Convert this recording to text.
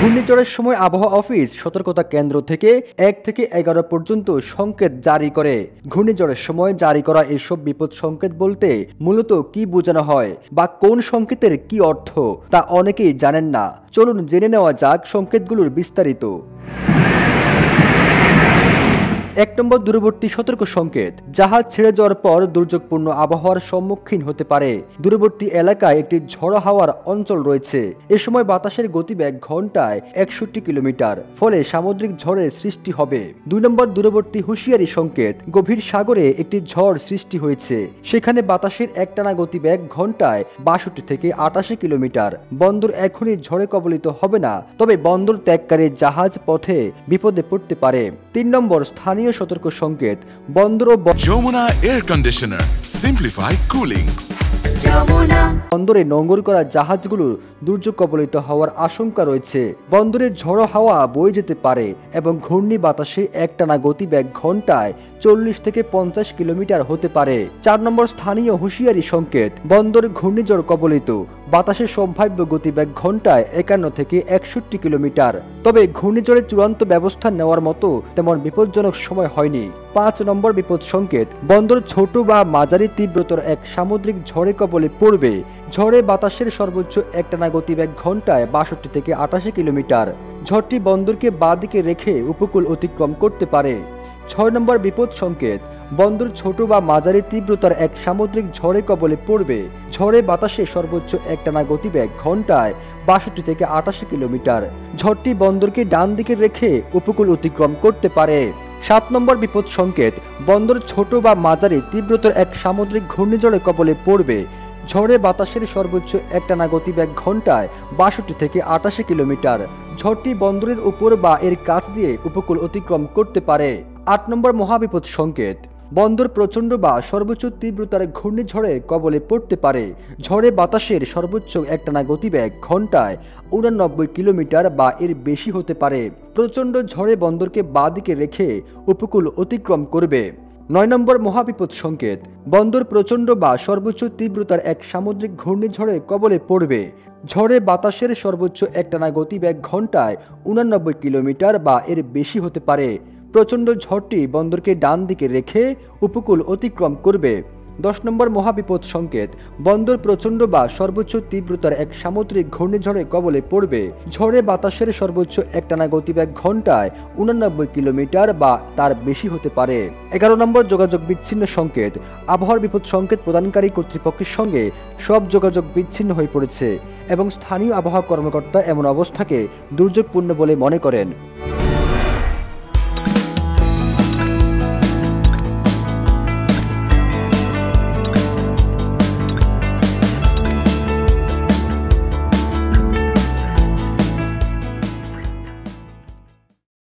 ঘূর্ণিঝড়ের সময় আবহাওয়া অফিস সতর্কতা কেন্দ্র থেকে 1 থেকে 11 পর্যন্ত সংকেত জারি করে। ঘূর্ণিঝড়ের সময় জারি করা এসব বিপদ সংকেত বলতে মূলত কি বোঝানো হয় বা কোন সংকেতের কি অর্থ তা অনেকেই জানেন না। চলুন জেনে নেওয়া যাক সংকেতগুলোর বিস্তারিত। 1 নম্বর দূরবর্তী সতর্ক সংকেত। জাহাজ ছেড়ে যাওয়ার পর দুর্যোগপূর্ণ আবহাওয়ার সম্মুখীন হতে পারে। দূরবর্তী এলাকায় একটি ঝড়ো হাওয়ার অঞ্চল রয়েছে। এ সময় বাতাসের গতিবেগ ঘন্টায় 61 কিলোমিটার, ফলে সামুদ্রিক ঝড়ের সৃষ্টি হবে। 2 নম্বর দূরবর্তী হুঁশিয়ারি সংকেত। গভীর সাগরে একটি ঝড় সৃষ্টি হয়েছে। সেখানে বাতাসের একটানা গতিবেগ ঘন্টায় 62 থেকে 88 কিলোমিটার। বন্দর এখনই ঝড়ে কবলিত হবে না, তবে বন্দর ত্যাগকারী জাহাজ পথে বিপদে পড়তে পারে। 3 নম্বর স্থানীয় সতর্ক সংকেত। বন্দর ও Jamuna air conditioner, simplify cooling. বন্দরে নোঙর করা জাহাজগুলোর দুর্যোগ কবলিত হওয়ার আশঙ্কা রয়েছে। বন্দরে ঝড়ো হাওয়া বয়ে যেতে পারে এবং ঘূর্ণি বাতাসে একটানা গতিবেগ ঘন্টায় 40 থেকে 50 কিলোমিটার হতে পারে। 4 নম্বর স্থানীয় হুঁশিয়ারি সংকেত। বন্দর ঘূর্ণিঝড় কবলিত, বাতাসের সম্ভাব্য গতিবেগ ঘন্টায় 51 থেকে 61 কিলোমিটার। তবে ঘূর্ণিঝড়ের চূড়ান্ত ব্যবস্থা নেওয়ার মতো তেমন বিপজ্জনক সময় হয়নি। 5 নম্বর বিপদ সংকেত। বন্দর ছোট বা মাঝারি তীব্রতার এক সামুদ্রিক ঝড়ে কবলে পড়বে। ঝড়ে বাতাসের সর্বোচ্চ একটানা গতিবেগ ঘন্টায় 62 থেকে 88 কিলোমিটার। ঝড়টি বন্দরকে বাঁ দিকে রেখে উপকূল অতিক্রম করতে পারে। 6 নম্বর বিপদ সংকেত। বন্দর ছোট বা মাঝারি তীব্রতার এক সামুদ্রিক ঝড়ে কবলে পড়বে। ঝড়ে বাতাসে সর্বোচ্চ একটানা গতিবেগ ঘন্টায় 62 থেকে 88 কিলোমিটার। ঝড়টি বন্দরকে ডান দিকে রেখে উপকূল অতিক্রম করতে পারে। 7 নম্বর বিপদ সংকেত। বন্দর ছোট বা মাঝারি তীব্রতার এক সামুদ্রিক ঘূর্ণিঝড়ে কবলে পড়বে। ঝড়ে বাতাসের সর্বোচ্চ একটানা গতিবেগ ঘন্টায় 62 থেকে 88 কিলোমিটার। ঝড়টি বন্দরের উপর বা এর কাছ দিয়ে উপকূল অতিক্রম করতে পারে। 8 নম্বর মহাবিপদ সংকেত। বন্দর প্রচণ্ড বা সর্বোচ্চ তীব্রতার ঘূর্ণিঝড়ে কবলে পড়তে পারে। ঝড়ে বাতাসের সর্বোচ্চ একটানা গতিবেগ ঘন্টায় 89 কিলোমিটার বা এর বেশি হতে পারে। প্রচণ্ড ঝড়ে বন্দরকে বাঁ দিকে রেখে উপকূল অতিক্রম করবে। 9 নম্বর মহাবিপদ সংকেত। বন্দর প্রচণ্ড বা সর্বোচ্চ তীব্রতার এক সামুদ্রিক ঘূর্ণিঝড়ে কবলে পড়বে। ঝড়ে বাতাসের সর্বোচ্চ একটানা গতিবেগ ঘন্টায় 89 কিলোমিটার বা এর বেশি হতে পারে। প্রচণ্ড ঝড়টি বন্দরকে ডান দিকে রেখে উপকূল অতিক্রম করবে। 10 নম্বর মহাবিপদ সংকেত। বন্দর প্রচণ্ড বা সর্বোচ্চ তীব্রতার এক সামুদ্রিক ঘূর্ণিঝড়ে কবলে পড়বে। ঝড়ে বাতাসের সর্বোচ্চ একটানা গতিবেগ ঘন্টায় 89 কিলোমিটার বা তার বেশি হতে পারে। 11 নম্বর যোগাযোগ বিচ্ছিন্ন সংকেত। আবহাওয়ার বিপদ সংকেত প্রদানকারী কর্তৃপক্ষের সঙ্গে সব যোগাযোগ বিচ্ছিন্ন হয়ে পড়েছে এবং স্থানীয় আবহাওয়া কর্মকর্তা এমন অবস্থাকে দুর্যোগপূর্ণ বলে মনে করেন।